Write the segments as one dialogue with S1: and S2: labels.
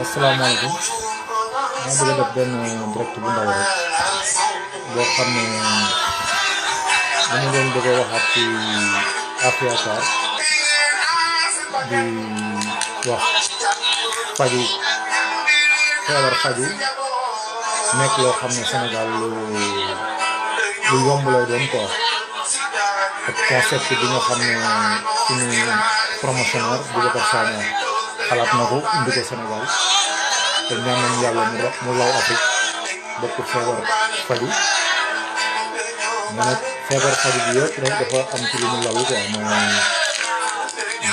S1: Assalamualaikum. Maa bëgg def benn direct bu ndaw rek boo xam ne dama leen bëgg a waxaat ci Afia Car di wax faju feebar faju nekk loo xam ne Sénégal lu yomb lay doon quoi ak concept bi nga xam ne suñu promotionnaire Boubacar Sagna xalaat na ko indi ko Sénégal te ñaan nañu yàlla mu law Afrique bokk feebar faju mais nag feebar faju bi yëpp rek dafa am ci lu mu lalu quoi mooy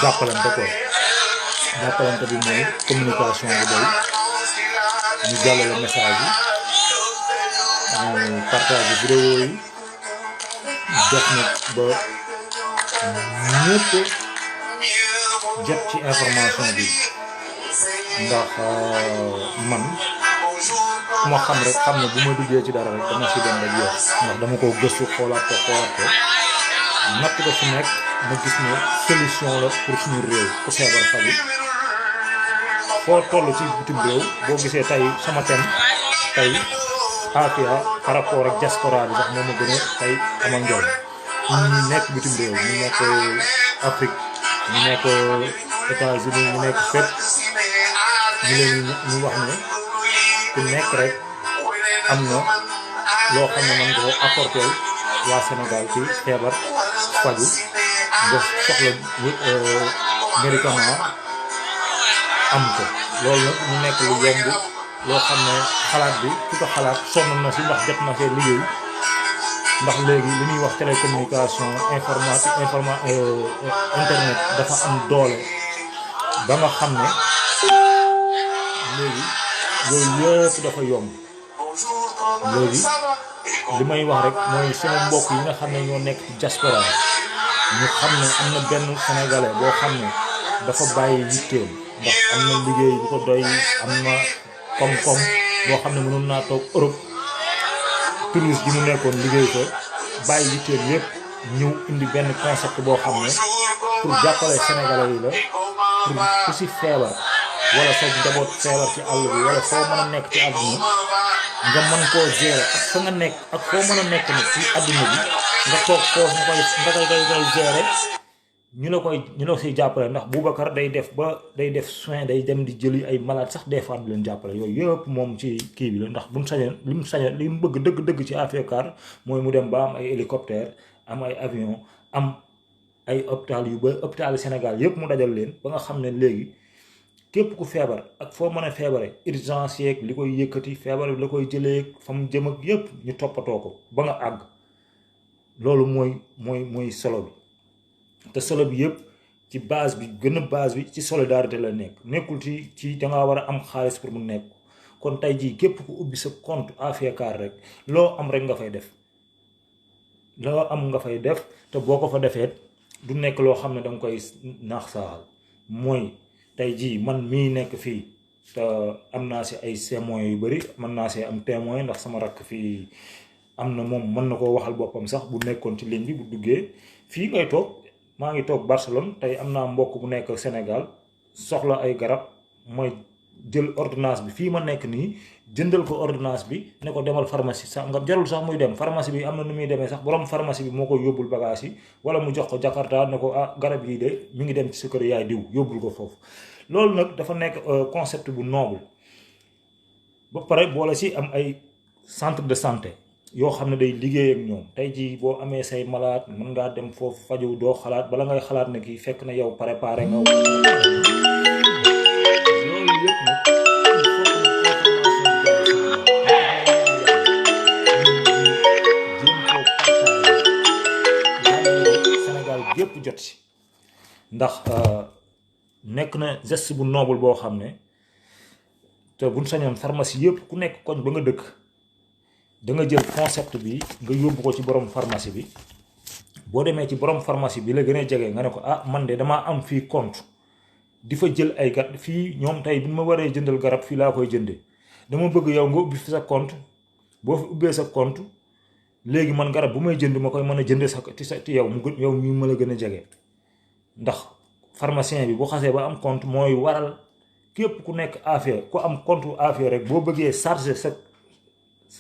S1: jàppalante bi mooy communication bu doy ñu jàllale message yi ñu partage vidéo yi def nag ba ñëpp jot ci information bi ndax man ku ma xam rek xam ne bu ma duggee ci dara rek dama ci dem rek yow ndax dama ko gëstu xoolaat ko natt ko fu nekk ma gis ne solution la pour suñu réew ku feebar faju foo toll ci bitim réew boo gisee tey sama thème tey Afia par rapport ak diaspora bi sax moo ma gën a tey amal njëriñ ñu nekk bitim réew ñu nekk Afrique ñu nekk États-Unis ñu nekk fépp ñu wax ne ku nekk rek am na loo xam ne mën nga ko apporter waa Sénégal ci feebar faju nga soxla médicament am ko loolu nag mu nekk lu yomb loo xam ne xalaat bi ki ko xalaat sonn na si ndax jot na fee liggéey ndax léegi li ñuy wax télécommunication internet dafa am doole ba nga xam ne léegi yooyu yëpp dafa yomb léegi li may wax rek mooy sama mbokk yi nga xam ne ñoo nekk ci diaspora ñu xam ne am na benn sénégalais boo xam ne dafa bàyyi yitteem ndax am na liggéey bu ko doy am na koom-koom boo xam ne mënoon naa toog Europe touriste bi mu nekkoon liggéey ko bàyyi yitteem yëpp ñëw indi benn concept boo xam ne pour jàppale sénégalais yi la pour ku si feebar wala sa njaboot feebar ci àll bi wala foo mën a nekk ci àdduna nga mën koo gérer ak fa nga nekk ak foo mën a nekk nag ci àdduna bi nga toog foofu nga koy gérer ñu la siy jàppale ndax Boubacar day def soin day dem di jëli ay malade sax des fois du leen jàppale yooyu yëpp moom ci kii bi la ndax buñ sañoon li mu bëgg dëgg ci Afia Car mooy mu dem ba am ay hélicoptère am ay avion am ay hôpital yu ba hôpital Sénégal yëpp mu dajal leen ba nga xam ne léegi képp ku feebar ak foo mën a feebare urgence yeeg li koy yëkkati feebar bi la koy jëlee fa mu jëm ak yëpp ñu toppatoo ko ba nga àgg loolu mooy solo bi te solo bi yëpp ci base bi ci solidarité la nekkul ci dangaa war a am xaalis pour mu nekk kon tey jii képp ku ubbi sa compte Afia Car rek loo am rek nga fay def te boo ko fa defee du nekk loo xam ne danga koy naax saaxal mooy tey jii man mii nekk fii te am naa si ay témoins yu bëri mën naa see am témoin ndax sama rakk fii am na moom mën na koo waxal boppam sax bu nekkoon ci ligne bi bu duggee fii ngay toog maa ngi toog Barcelone tey am naa mbokk bu nekk Sénégal soxla ay garab mooy jël ordonnance bi fii ma nekk nii jëndal ko ordonnance bi ne ko demal pharmacie sax nga jarul sax muy dem pharmacie bi am na nu muy demee sax borom pharmacie bi moo koy yóbbul bagage yi wala mu jox ko Jakarta ne ko garab yi de mi ngi dem ci sa kër yaay diw yóbbul ko foofu loolu nag dafa nekk concept bu noble ba pare boole si am ay centre de santé yoo xam ne day liggéey ak ñoom tey jii boo amee say malade mën ngaa dem foofu faju doo xalaat bala ngay xalaat ne kii fekk na yow préparé nga loolu yëpp nag Sénégal gépp jot si ndax nekk na geste bu noble boo xam ne te buñ sañoon pharmacie yëpp ku nekk koñ ba nga dëkk da nga jël concept bi nga yóbbu ko ci borom pharmacie bi boo demee ci borom pharmacie bi la gën a jege nga ne ko ah man de damaa am fii compte di fa jël ay garab fii ñoom tey bi ma waree jëndal garab fii laa koy jëndee dama bëgg yow nga ubbi fi sa compte boo fi ubbee sa compte léegi man garab bu may jënd ma koy mën a jëndee sa ti yow mu yow ñu ma la gën a jege ndax pharmacien bi bu xasee ba am compte mooy waral képp ku nekk affaire ku am compte affaire rek boo bëggee charger sa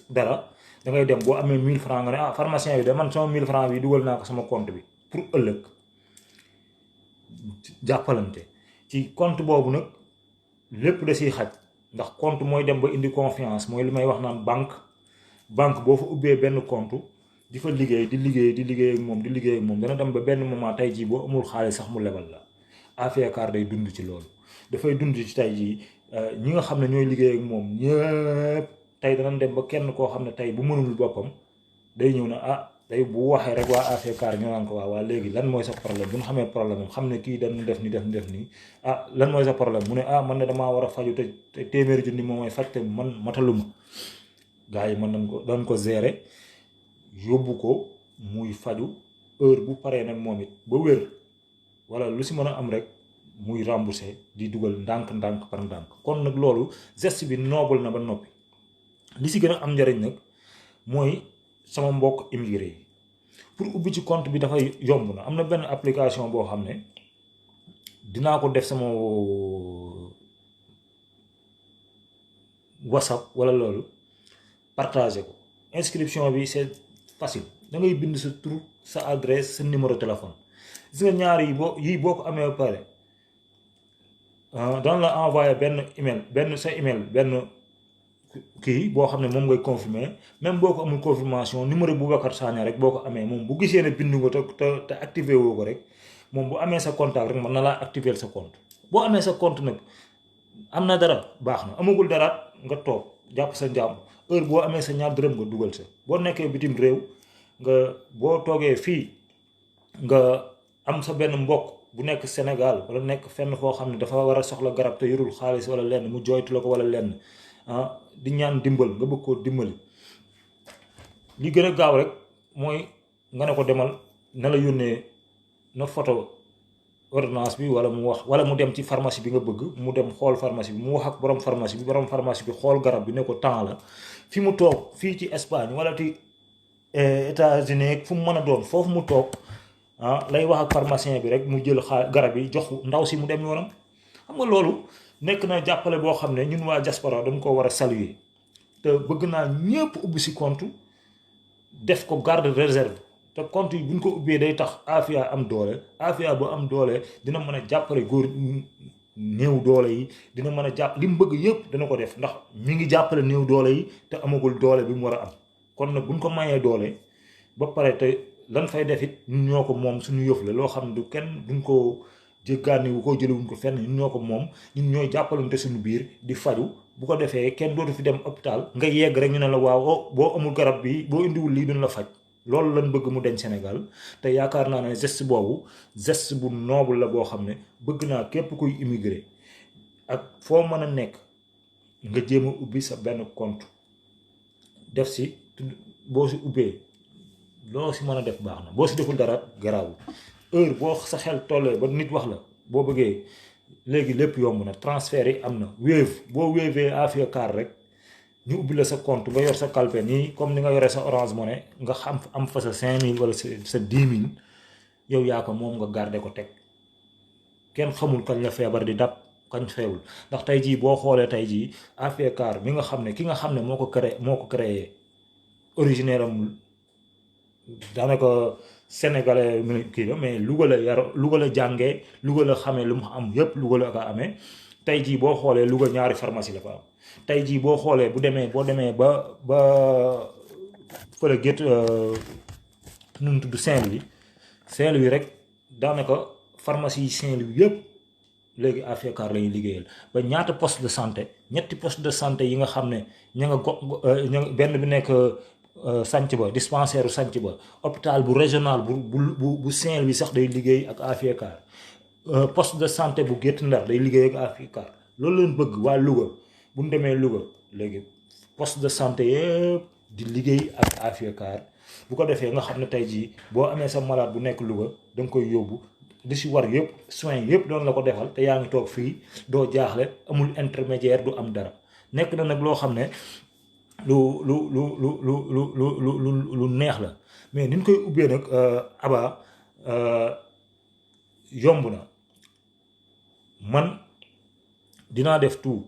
S1: dara da ngay dem boo amee 1000 francs nga ne ah pharmacien bi de man sama 1000 francs bi dugal naa ko sama compte bi pour ëllëg jàppalante ci compte boobu nag lépp da siy xaj ndax compte mooy dem ba indi confiance mooy li may wax naan banque boo fa ubbee benn compte di fa liggéey di liggéey ak moom dana dem ba benn moment tey jii boo amul xaalis sax mu lebal la AFECAR day dund ci loolu dafay dund ci tey jii ñi nga xam ne ñooy liggéey ak moom ñëpp tey danañ dem ba kenn koo xam ne tey bu mënul boppam day ñëw na ah tey bu waxee rek waa AFECAR ñoo naan ko waa léegi lan mooy sa problème bu ñu xamee problème am xam ne kii dañu def nii ah lan mooy sa problème mu ne ah man ne damaa war a faju te téeméeri junni moom mooy faj te man mataluma gars yi mën nañ ko dañ ko gérer yóbbu ko muy faju heure bu paree nag moom it ba wér wala lu si mën a am rek muy remboursé di dugal ndànk par ndànk kon nag loolu geste bi noble na ba noppi li si gën a am njariñ nag mooy sama mbokk immigré yi pour ubbi ci compte bi dafay yomb na am na benn application boo xam ne dinaa ko def sama WhatsApp wala loolu partager ko inscription bi c'est facile da ngay bind sa tur sa adresse sa numéro téléphone gis nga ñaar yi boo ko amee ba pare dana la envoyer benn email benn kii boo xam ne moom ngay confirmer même boo ko amul confirmation numéro Boubacar Sagna rek boo ko amee moom bu gisee ne bind nga te activé woo ko rek moom bu amee sa contact rek mën na laa activer sa compte boo amee sa compte nag am na dara baax na amagul dara nga toog jàpp sa njàmm heure boo amee sa ñaar dërëm nga dugal sa boo nekkee bitim réew nga boo toogee fii nga am sa benn mbokk bu nekk Sénégal wala nekk fenn foo xam ne dafa war a soxla garab te yorul xaalis wala lenn mu jooytu la ko wala lenn di ñaan dimbal nga bëgg koo dimbali li gën a gaaw rek mooy nga ne ko demal na la yónnee na photo ordonnance bi wala mu wax wala mu dem ci pharmacie bi nga bëgg mu dem xool pharmacie bi mu wax ak borom pharmacie bi xool garab bi ne ko temps la fi mu toog fii ci Espagne wala ci États-Unis fu mu mën a doon foofu mu toog lay wax ak pharmacien bi rek mu jël garab yi jox ndaw si mu dem yoonam xam nga loolu nekk na jàppale boo xam ne ñun waa diaspora dañ ko war a saluer te bëgg naa ñëpp ubbi si compte def ko garde réserve te compte yi bu ñu ko ubbee day tax Afia am doole Afia bu am doole dina mën a jàppale góor néew doole yi dina mën a jàpp li mu bëgg yëpp dana ko def ndax mi ngi jàppale néew doole yi te amagul doole bi mu war a am kon nag bu ñu ko mayee doole ba pare te lan fay def it ñun ñoo ko moom suñu yëf la loo xam ne du kenn duñ ko jéggaani wu ko jëlewuñ ko fenn ñun ñoo ko moom ñun ñooy jàppalante suñu biir di faju bu ko defee kenn dootu fi dem hôpital nga yegg rek ñu ne la waaw boo amul garab bi boo indiwul lii duñ la faj loolu lañ bëgg mu deñ Sénégal te yaakaar naa ne geste boobu geste bu noble la boo xam ne bëgg naa képp kuy immigré ak foo mën a nekk nga jéem a ubbi sa benn compte def si boo si ubbee loo si mën a def baax na boo si deful dara garaawul heure boo sa xel tollee ba nit wax la boo bëggee léegi lépp yomb na transfert yi am na Wave boo wéevee AFECAR rek ñu ubbi la sa compte nga yor sa kalpe nii comme ni nga yore sa Orange Money nga xam am fa sa 5000 wala sa 10 000 yow yaa ko moom nga garder ko teg kenn xamul kañ la feebar di dab kañ feewul ndax tey jii boo xoolee tey jii AFECAR mi nga xam ne ki nga xam ne moo ko créé originaire am daanaka sénégalais kii la mais Louga la jàngee Louga la xamee lu mu am yépp Louga la ko amee tey jii boo xoolee Louga ñaari pharmacie la fa am tey jii boo xoolee boo demee ba fële gét nu mu tudd Saint-Louis rek daanaka pharmacie yi Saint-Louis yépp léegi AFECAR lay liggéeyal ba ñaata poste de santé ñetti poste de santé yi nga xam ne ña nga benn bi nekk sanc ba dispensaire sanc ba hôpital bu régional bu Saint-Louis sax day liggéey ak AFECAR poste de santé bu Guet Ndar day liggéey ak AFECAR loolu leen bëgg waa Louga bu ñu demee Louga léegi poste de santé yëpp di liggéey ak Afia Car bu ko defee nga xam ne tey jii boo amee sa malade bu nekk Louga da nga koy yóbbu di si war yëpp soins yëpp doon la ko defal te yaa ngi toog fii doo jaaxle amul intermédiaire du am dara nekk na nag loo xam ne lu neex la mais ni ñu koy ubbee nag Aba yomb na man dinaa def tout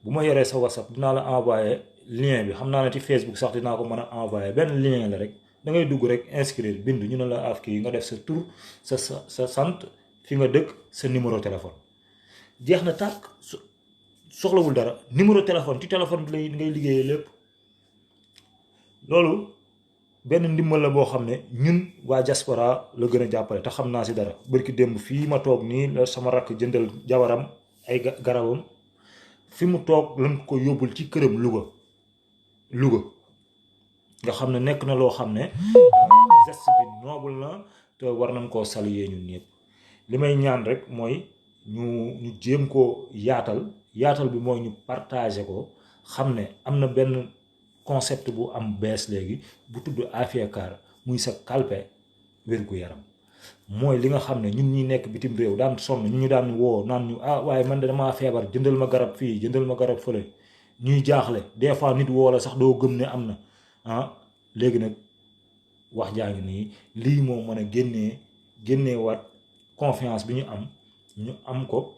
S1: bu ma yoree sa WhatsApp dinaa la envoyé lien bi xam naa ne ci Facebook sax dinaa ko mën a envoyé benn lien la rek da ngay dugg rek inscrire bind ñu ne la Afia yi nga def sa tur sa sant fi nga dëkk sa numéro téléphone jeex na tàkk soxlawul dara numéro téléphone ci téléphone bi lay ngay liggéeyee lépp loolu benn ndimbal la boo xam ne ñun waa diaspora la gën a jàppale te xam naa si dara bërki démb fii ma toog nii la sama rakk jëndal jabaram ay garabam fi mu toog lan ko yóbbul ci këram Louga nga xam ne nekk na loo xam ne geste bi noble na te war nañ koo saluer ñun ñëpp li may ñaan rek mooy ñu jéem koo yaatal bi mooy ñu partager ko xam ne am na benn concept bu am bees léegi bu tudd Afia Car muy sa kalpe wér-gu-yaram mooy li nga xam ne ñun ñi nekk bitim réew daan sonn ñu daan woo naan ñu waaye man de damaa feebar jëndal ma garab fii jëndal ma garab fële ñuy jaaxle des fois nit woo la sax doo gëm ne am na léegi nag wax jaa ngi nii lii moo mën a génnee waat confiance bi ñu am ko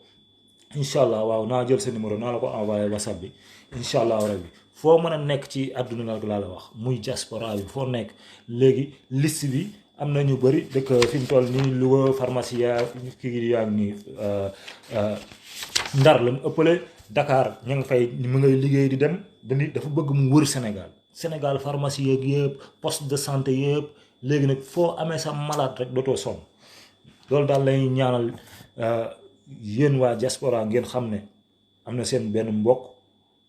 S1: incha allah waaw naa jël sa numéro naa la ko envoyé WhatsApp bi incha allah rabbi foo mën a nekk ci àdduna nag laa la wax muy diaspora bi foo nekk léegi liste bi am na ñu bëri dëkk fi mu toll nii Louga pharmacie yaa ngi nii Ndar lañ ëppale Dakar ña nga fay mu ngay liggéey di dem dafa bëgg mu wër Sénégal pharmacie yeeg yëpp poste de santé yëpp léegi nag foo amee sa malade rek dootoo sonn loolu daal lay ñaanal yéen waa diaspora ngeen xam ne am na seen benn mbokk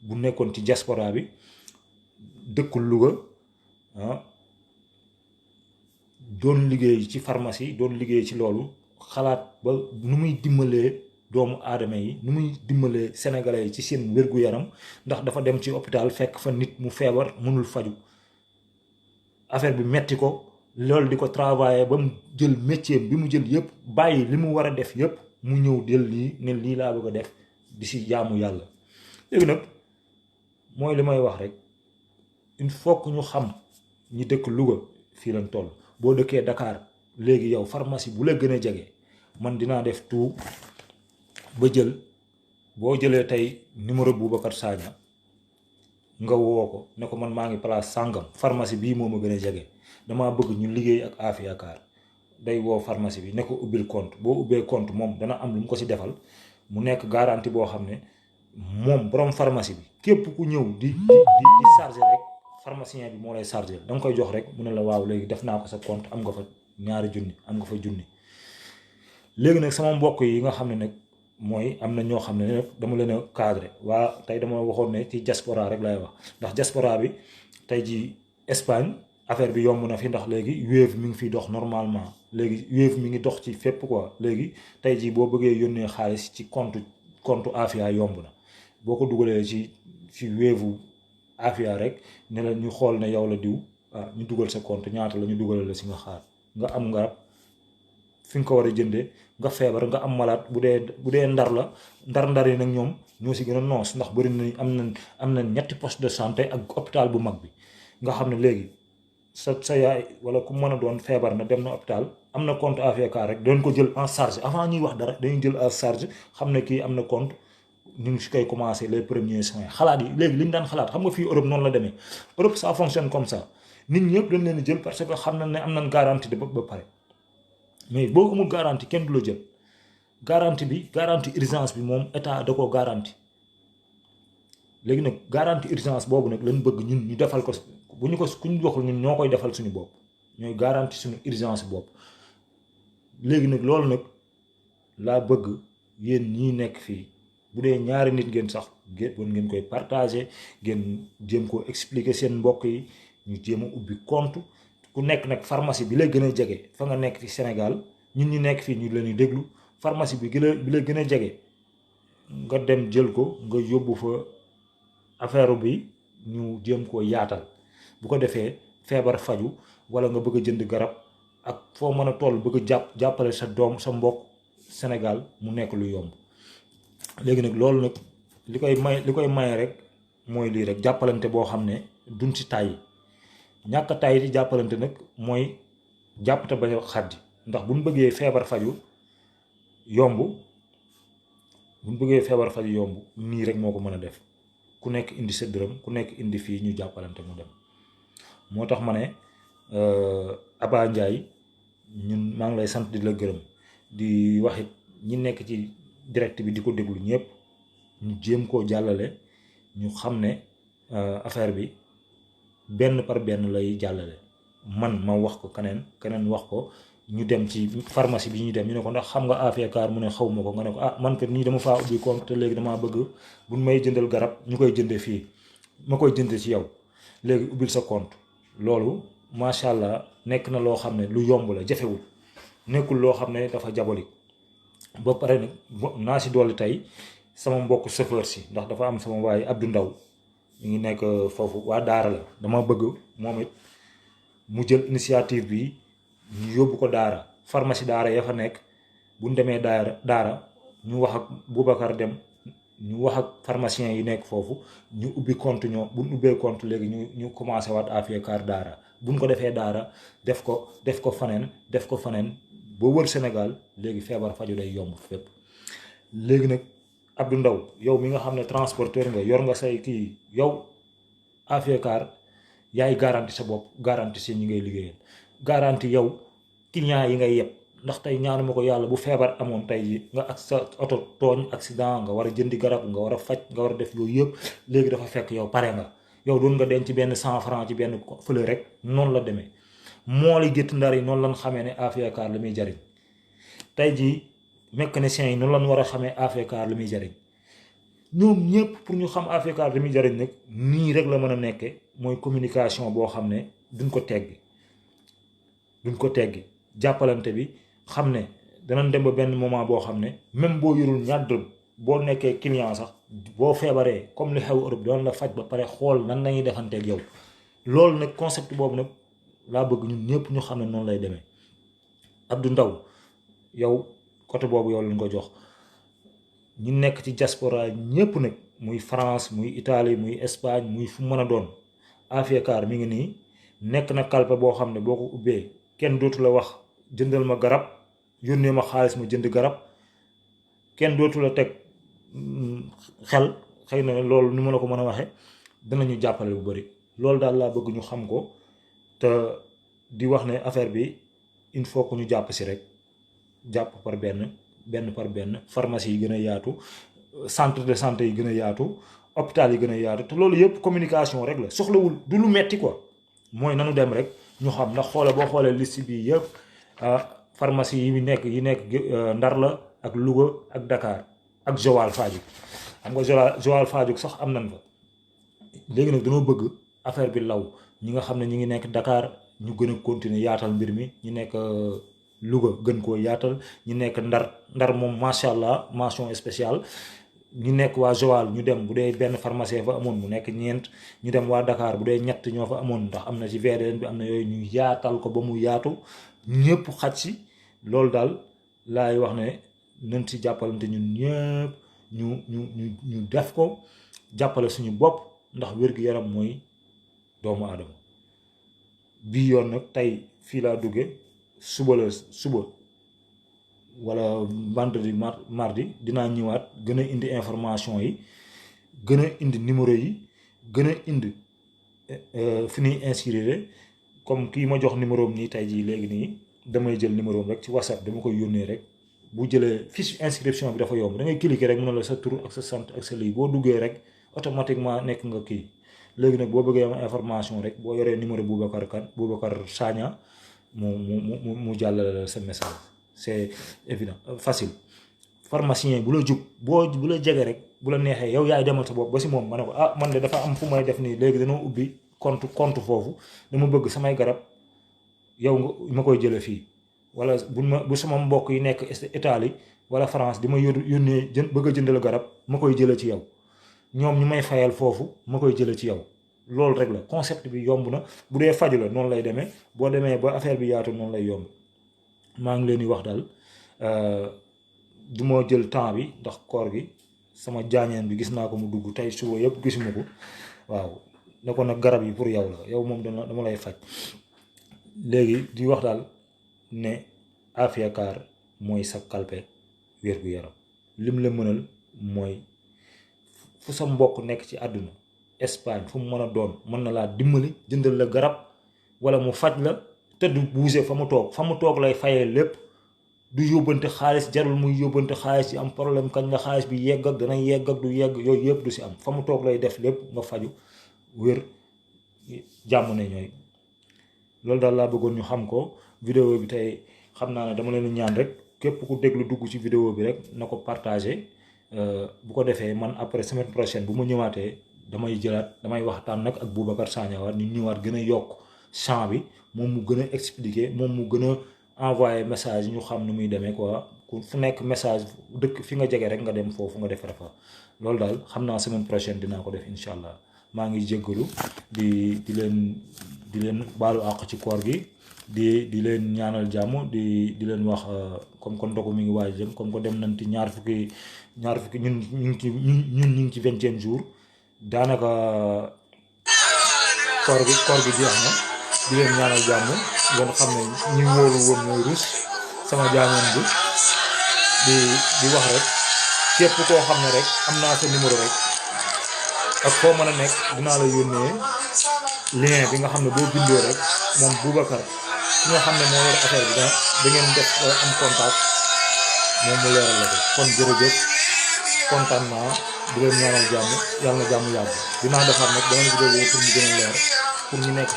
S1: bu nekkoon ci diaspora bi dëkkul Louga doon liggéey ci pharmacie doon liggéey ci loolu xalaat ba nu muy dimbalee doomu aadama yi nu muy dimbalee sénégalais yi ci seen wér-gu-yaram ndax dafa dem ci hôpital fekk fa nit mu feebar mënul faju affaire bi metti ko loolu di ko travailler ba mu jël métier bi mu jël yëpp bàyyi li mu war a def yëpp mu ñëw del lii ne lii laa bëgg a def di si jaamu yàlla léegi nag mooy li may wax rek il faut que ñu xam ñi dëkk Louga fii lañ toll boo dëkkee Dakar léegi yow pharmacie bu la gën a jege man dinaa def tout ba jël boo jëlee tey numéro Boubacar Sagna nga woo ko ne ko man maa ngi place sàngam pharmacie bii moo ma gën a jege damaa bëgg ñu liggéey ak Afia Car day woo pharmacie bi ne ko ubbil compte boo ubbee compte moom dana am lu mu ko si defal mu nekk garantie boo xam ne moom borom pharmacie bi képp ku ñëw di chargé rek pharmacien bi moo lay chargé da nga koy jox rek mu ne la waaw léegi def naa ko sa compte am nga fa ñaari junni am nga fa junni léegi nag sama mbokk yi nga xam ne nag mooy am na ñoo xam ne nag dama leen a cadré waa tey dama waxoon ne ci diaspora rek lay wax ndax diaspora bi tey ji Espagne affaire bi yomb na fi ndax léegi Wave mi ngi fiy dox normalement léegi Wave mi ngi dox ci fépp quoi léegi tey jii boo bëggee yónnee xaalis ci compte Afia yomb na boo ko dugalee ci Wave Afia rek ne la ñu xool ne yow la diw ñu dugal sa compte ñaata la ñu dugalal la si nga xaar nga am garab fi nga ko war a jëndee nga feebar nga am malade bu dee ndar la ndar yi nag ñoom ñoo si gën a noos ndax bëri nañ am na ñetti poste de santé ak hôpital bu mag bi nga xam ne léegi sa yaay wala ku mën a doon feebar na dem na hôpital am na compte Afia Car rek doon ko jël en charge avant ñuy wax dara dañuy jël en charge xam ne kii am na compte ñu ngi si koy commencé les premiers soins xalaat yi léegi li ñu daan xalaat xam nga fii Europe noonu la demee Europe ça fonctionne comme ça nit ñëpp dañ leen di jël parce que xam nañ ne am nañ garantie de ba pare mais boo amul garantie kenn du la jël garantie urgence bi moom état da koo garantie léegi nag garantie urgence boobu nag lañ bëgg ñun ñu defal ko bu ñu ko kuñ waxul ñun ñoo koy defal suñu bopp ñooy garantie suñu urgence bopp léegi nag loolu nag laa bëgg yéen ñii nekk fii bu dee ñaari nit ngeen sax ngeen koy partager ngeen jéem koo expliquer seen mbokk yi ñu jéem a ubbi compte ku nekk nag pharmacie bi la gën a jege fa nga nekk ci Sénégal ñun ñu nekk fii ñu leen di déglu pharmacie bi la gën a jege nga dem jël ko nga yóbbu fa affaire bi ñu jéem koo yaatal bu ko defee feebar faju wala nga bëgg a jënd garab ak foo mën a toll bëgg a jàppale sa doom sa mbokk Sénégal mu nekk lu yomb. léegi nag loolu nag li koy maye rek mooy lii rek jàppalante boo xam ne duñ ci tàyyi ñàkk a tàyyi ci jàppalante nag mooy jàpp te bañ a xaddi ndax buñ bëggee feebar faju yomb nii rek moo ko mën a def ku nekk indi sa dërëm ku nekk indi fii ñu jàppalante mu dem. moo tax ma ne Aba Ndiaye ñun maa ngi lay sant di la gërëm di waxit ñi nekk ci direct bi di ko déglu ñëpp ñu jéem koo jàllale ñu xam ne affaire bi benn par benn lay jàllale. man ma wax ko keneen wax ko ñu dem ci pharmacie bi ñu dem ñu ne ko ndax xam nga AFCAR mu ne xaw ma ko nga ne ko man kat nii dama faa ubbi compte te léegi damaa bëgg buñ may jëndal garab ñu koy jënde fii ma koy jënde ci yow léegi ubbil sa compte. loolu macha allah nekk na loo xam ne lu yomb la jafewul nekkul loo xam ne dafa jaboli ba pare nag naa si dolli tey sama mbokk chauffeur si ndax dafa am sama waay Abdou Ndaw ñu ngi nekk foofu waa daara la dama bëgg moom it mu jël initiative bi ñu yóbbu ko daara pharmacie daara ya fa nekk bu ñu demee daara ñu wax ak Boubacar dem ñu wax ak pharmacien yi nekk foofu ñu ubbi compte ñoo bu ñu ubbee compte léegi ñu commencé waat AFCAR daara buñ ko defee daara def ko faneen boo wër Sénégal léegi feebar faju day yomb fépp. léegi nag Abdou Ndaw yow mi nga xam ne transporteur nga yor nga say kii yow AFCAR yaay garanti sa bopp garanti si ñi ngay liggéeyal garanti yow client yi ngay yeb ndax tey ñaanuma ko yàlla bu feebar amoon tey ji nga ak sa oto tooñ accident nga war a jëndi garab nga war a faj nga war a def yooyu yëpp léegi dafa fekk yow pare nga yow doon nga denc benn 100 francs ci benn fële rek noonu la demee moo li gétt ndar yi noonu lañ xamee ne AFCAR la muy jariñ tey ji mécaniciens yi noonu lañ war a xamee AFCAR la muy jariñ ñoom ñëpp pour ñu xam AFCAR la muy jariñ nag nii rek la mën a nekke mooy communication boo xam ne duñ ko teggi jàppalante bi xam ne danañ dem ba benn moment boo xam ne même boo yorul ñaar dërëm boo nekkee client sax boo feebaree comme li xew Europe doon la faj ba pare xool nan lañuy defanteeg yow loolu nag concept boobu nag laa bëgg ñun ñëpp ñu xam ne noonu lay demee. Abdou Ndaw yow côté boobu yow lañ ko jox ñu nekk ci diaspora ñëpp nag muy France muy Italie muy Espagne muy fu mën a doon AFCAR mi ngi nii nekk na kalpe boo xam ne boo ko ubbee kenn dootu la wax jëndal ma garab yónnee ma xaalis ma jënd garab kenn dootu la teg xel xëy na loolu ni ma la ko mën a waxee danañu jàppale bu bari loolu daal laa bëgg ñu xam ko te di wax ne affaire bi il faut que ñu jàpp si rek jàpp par benn par benn pharmacie yi gën a yaatu centre de santé yi gën a yaatu hôpital yi gën a yaatu te loolu yëpp communication rek la soxlawul du lu metti quoi mooy nanu dem rek ñu xam ndax boo xoolee liste bi yëpp pharmacie yi nekk Ndar la ak Louga ak Dakar ak Joal Fadiouth xam nga Joal Fadiouth sax am nañ fa léegi nag dañoo bëgg affaire bi law ñi nga xam ne ñi ngi nekk Dakar ñu gën a continuer yaatal mbir mi ñu nekk Louga gën koo yaatal ñu nekk Ndar moom macha allah mention spéciale ñu nekk waa Joal ñu dem bu dee benn pharmacien fa amoon mu nekk ñeent ñu dem waa Dakar bu dee ñett ñoo fa amoon ndax am na ci VDN bi am na yooyu ñu yaatal ko ba mu yaatu ñëpp xaj si loolu daal laay wax ne nañ si jàppalante ñun ñëpp ñu def ko jàppale suñu bopp ndax wér-gu-yaram mooy doomu aadama bii yoon nag tey fii laa dugge suba wala vendredi mardi dinaa ñëwaat gën a indi information yi gën a indi numéro yi gën a indi fi ñuy inscrire comme kii ma jox numéro am nii tey jii léegi nii damay jël numéro am rek ci WhatsApp dama koy yónnee rek bu jëlee fiche inscription bi dafa yomb da ngay cliquer rek mu ne la sa tur ak sa sant ak sa lii boo duggee rek automatiquement nekk nga kii léegi nag boo bëggee am information rek boo yoree numéro Boubacar Sagna mu jàllale sa message c'est évident facile pharmacien bu la jub bu la jege rek bu la neexee yow yaay demal sa bopp ba si moom ma ne ko man de dafa am fu may def nii léegi dañoo ubbi compte foofu dama bëgg samay garab yow nga ma koy jële fii wala bu sama mbokk yi nekk Italie wala France di ma yónnee bëgg a jëndal garab ma koy jëlee ci yow ñoom ñu may fayal foofu ma koy jëlee ci yow loolu rek la concept bi yomb na bu dee faju la noonu lay demee boo demee ba affaire bi yaatu noonu lay yomb maa ngi leen di wax daal du ma jël temps bi ndax koor gi sama jaañeen bi gis naa ko mu dugg tey suba yëpp gisuma ko waaw ne ko nag garab yi pour yow la yow moom dama lay faj léegi di wax daal ne Afia Car mooy sa kalpe wér gu yaram lim la mënal mooy fu sa mbokk nekk ci àdduna Espagne fu mu mën a doon mën na laa dimbali jëndal la garab wala mu faj la te du bouger fa mu toog lay fayee lépp du yóbbante xaalis jarul muy yóbbante xaalis yi am problème kañ la xaalis bi yegg ak dana yegg ak du yegg yooyu yëpp du si am fa mu toog lay def lépp nga faju wér jàmm ne ñooy loolu daal laa bëggoon ñu xam ko vidéo bi tey xam naa ne dama leen ñaan rek képp ku déglu dugg ci vidéo bi rek na ko partagé bu ko defee man après semaine prochaine bu ma ñëwaatee damay waxtaan nag ak Boubacar Sagna ñu ñëwaat gën a yokk champ bi moom mu gën a expliquer moom mu gën a envoyé message ñu xam nu muy demee quoi fu nekk message dëkk fi nga jege rek nga dem foofu nga defar fa loolu daal xam naa semaine prochaine dinaa ko def incha allah maa ngi jéggalu di leen baalu àq ci koor gi di leen ñaanal jàmm di leen wax comme que ndogu mi ngi waaj jëm comme que dem nañ ci ñaar fukki ñun ñu ngi ci 20e jour daanaka koor gi jeex na di leen ñaanal jàmm ngeen xam ne ñi wóolu woon mooy rus sama jaamoon bi di wax rek képp koo xam ne rek am naa sa numéro rek ak foo mën a nekk dinaa la yónnee lien bi nga xam ne boo bindoo rek moom Boubacar ki nga xam ne moo yor affaire bi da ngeen def am contact moom mu leeral la ko kon jërëjëf kontaan naa di leen ñaanal jàmm yàlla na jàmm yàgg dinaa defar nag beneen vidéo pour mu gën a leer pour ñu nekk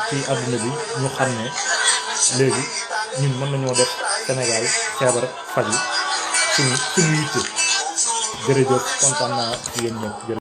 S1: ci àdduna bi ñu xam ne léegi ñun mën nañoo def Sénégal feebar faju suñu yitte jërëjëf kontaan naa ci yéen ñëpp.